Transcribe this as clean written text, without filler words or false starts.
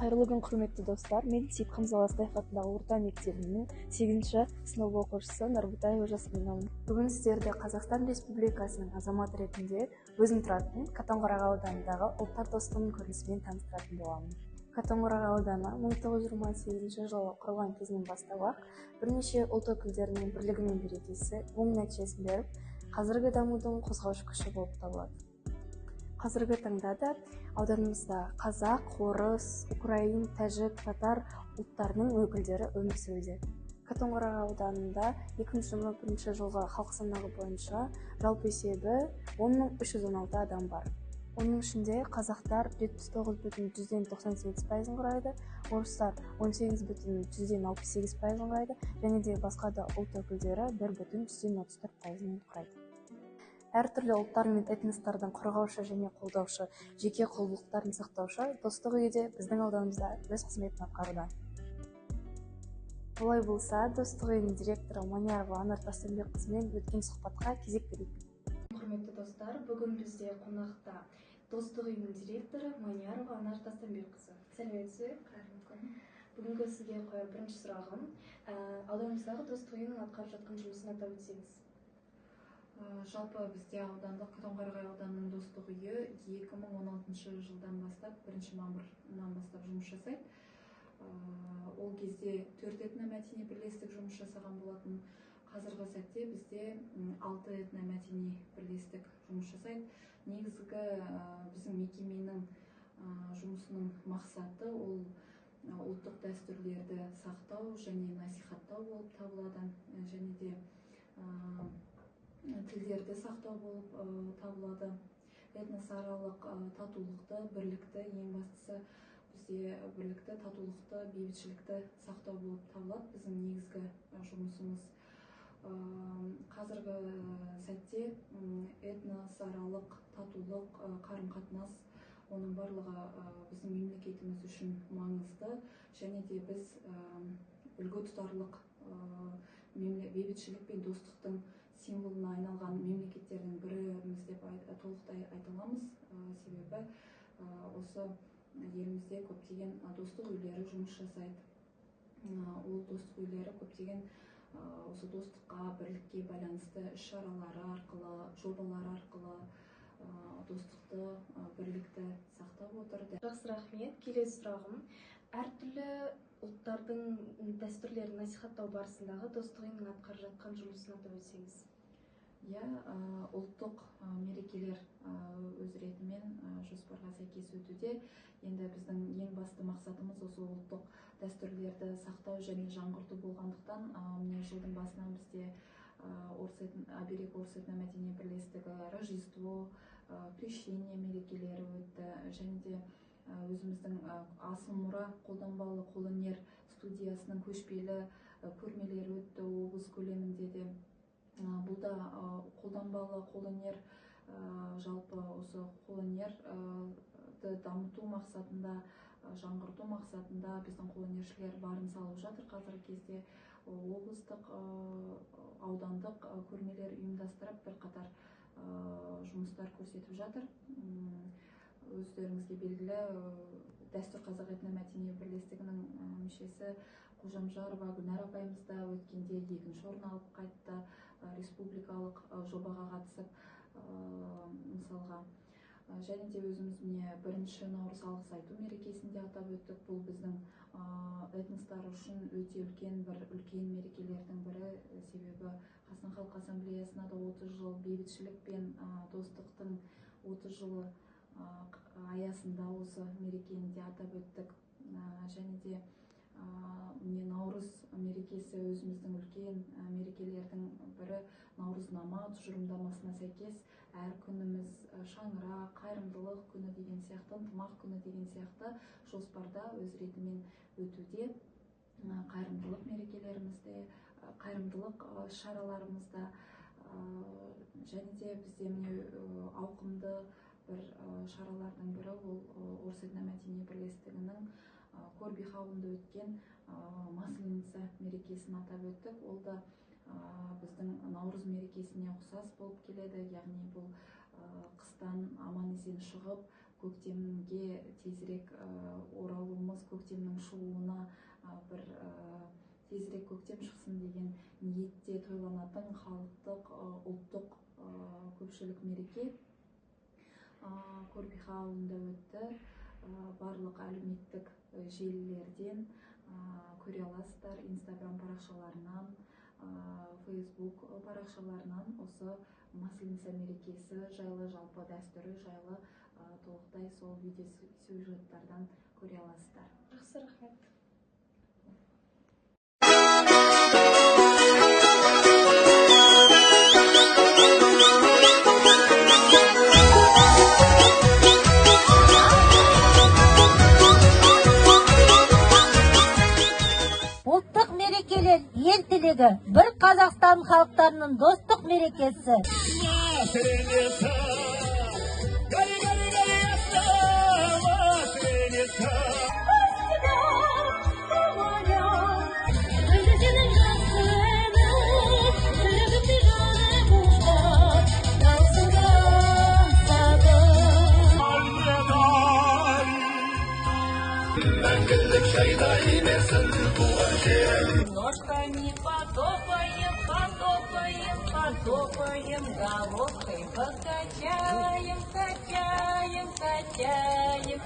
Қайырлы күн, құрметті достар. Мен Сейіт Хамзалы Астаев атындағы орта мектебінің 8-ші сынып оқушысы Нарбутаева Жасминамын. Бүгін сіздерді Қазақстан Республикасының азаматы ретінде өзім тұратын Қатонқарағы ауданындағы ұлттар достығының көрінісімен таныстыратын боламын. Қатонқарағы ауданы 1928 жылы құрылған кезінен бастап бірнеше ұлт өкілдерінің бірлігі мен берекесі оң нәтижесін беріп, қазіргі дамудың қозғаушы күші болып табылады. Қазіргі таңда да ауданымызда қазақ, орыс, украин, тәжік, татар ұлттарының өкілдері өмір сүруде. Қатонқарағы ауданында 2021 жылғы халық санағы бойынша жалпы есебі 10.316 адам бар. Оның ішінде қазақтар 79,98% құрайды, орыстар 18,68% құрайды, және де басқа да ұлт өкілдері 1,34% құрайды. Әртүрлі ұлттар мен этностардың қорғаушы және қолдаушы, жеке құндылықтарын сақтаушы достық үйі де біздің ауданымызда өз қызметін атқаруда. Олай болса, достық үйінің директоры Манярова Анар Тастанбекқызымен өткен сұхбатқа кезек берейік. Құрметті достар, бүгін бізде қонақта достық үйінің директоры Манярова Анар Тастанбекқызы. Сәлеметсіз бе? Бүгінгі сізге қояр бірінші сұрағым, ауданымыздағы достық үйінің атқарып жатқан жұмысын атап өтсеңіз. Жалпы бізде аудандық Қатонқарағы ауданының достық үйі 2016 жылдан бастап 1 мамырдан бастап жұмыс жасайды. Ол кезде 4 этномәдени бірлестік жұмыс жасаған болатын. Қазіргі сәтте бізде 6 этномәдени бірлестік жұмыс жасайды. Негізгі біздің мекеменің жұмысының мақсаты ол ұлттық дәстүрлерді сақтау және насихаттау болып табылады, және де тілдерді сақтау болып табылады. Этносаралық татулықты, бірлікті, ең бастысы бізде бірлікті, татулықты, бейбітшілікті сақтау болып табылады біздің негізгі жұмысымыз. Қазіргі сәтте этносаралық татулық, қарым-қатынас, оның барлығы біздің мемлекетіміз үшін маңызды, және де біз үлгі тұтарлық бейбітшілік пен достықтың символына айналған мемлекеттердің біріміз деп толықтай айта аламыз. Себебі осы елімізде көптеген достық үйлері жұмыс жасайды. Ол достық үйлері көптеген осы достыққа, бірлікке байланысты іс-шаралары арқылы, жобалар арқылы достықты, бірлікті сақтап отыр. Жақсы, рахмет. Келесі сұрағым, әртүрлі ұлттардың дәстүрлерін насихаттау барысындағы достық үйінің атқарып жатқан жұмысын атап өтсеңіз. Ұлттық мерекелер өз ретімен жоспарға сәйкес өтуде. Енді біздің ең басты мақсатымыз осы ұлттық дәстүрлерді сақтау және жаңғырту болғандықтан, міне жылдың басынан бізде Оберег орыс этномәдени бірлестігі, Рождество, Крещение мерекелері өтті, және де өзіміздің асыл мұра қолданбалы қолөнер студиясының көшпелі көрмелері өтті облыс көлемінде де. Бұл да қолданбалы қолөнер, жалпы осы қолөнерді дамыту мақсатында, жаңғырту мақсатында біздің қолөнершілер барын салып жатыр. Қазіргі кезде облыстық, аудандық көрмелер ұйымдастырып бірқатар жұмыстар көрсетіп жатыр. Өздеріңізге белгілі Дәстүр қазақ этномәдени бірлестігінің мүшесі Қожамжарова Гүлнар апайымызда өткенде 2-ші орын алып қайтты, республикалық жобаға қатысып, мысалға. Және де өзіміз 1 наурыз алғыс айту мерекесінде атап өттік. Бұл біздің этностар үшін өте үлкен мерекелердің бірі. Себебі Қазақстан Халқы Ассамблеясына да 30 жыл бейбітшілік пен достықтың 30 жылы аясында осы мерекені де атап өттік. Және де наурыз мерекесі өзіміздің үлкен мерекелердің бірі. Наурызнама тұжырымдамасына сәйкес әр күніміз шаңырақ, қайырымдылық күні деген сияқты, ынтымақ күні деген сияқты жоспарда өз ретімен өтуде. Қайырымдылық мерекелерімізде, қайырымдылық шараларымызда, және де бізде ауқымды бір шаралардың бірі ол орыс этномәдени бірлестігінің Көрбих ауылында өткен Масленица мерекесін атап өттік. Ол да біздің наурыз мерекесіне ұқсас болып келеді. Яғни бұл қыстан аман есен шығып, көктемге тезірек оралуымыз, көктемнің шығуына бір тезірек көктем шықсын деген ниетте тойланатын халықтық ұлттық көпшілік мереке Көрбиха ауылында өтті. Барлық әлеуметтік желілерден көре аласыздар, Инстаграм парақшаларынан, Фейсбук парақшаларынан осы Масленица мерекесі жайлы, жалпы дәстүрі жайлы толықтай сол видео сюжеттардан көре аласыздар. Жақсы, рахмет. Ұлттық мерекелер ел тілегі, бір Қазақстан халықтарының достық мерекесі. Ножками потопаем, головкой подкачаем, качаем.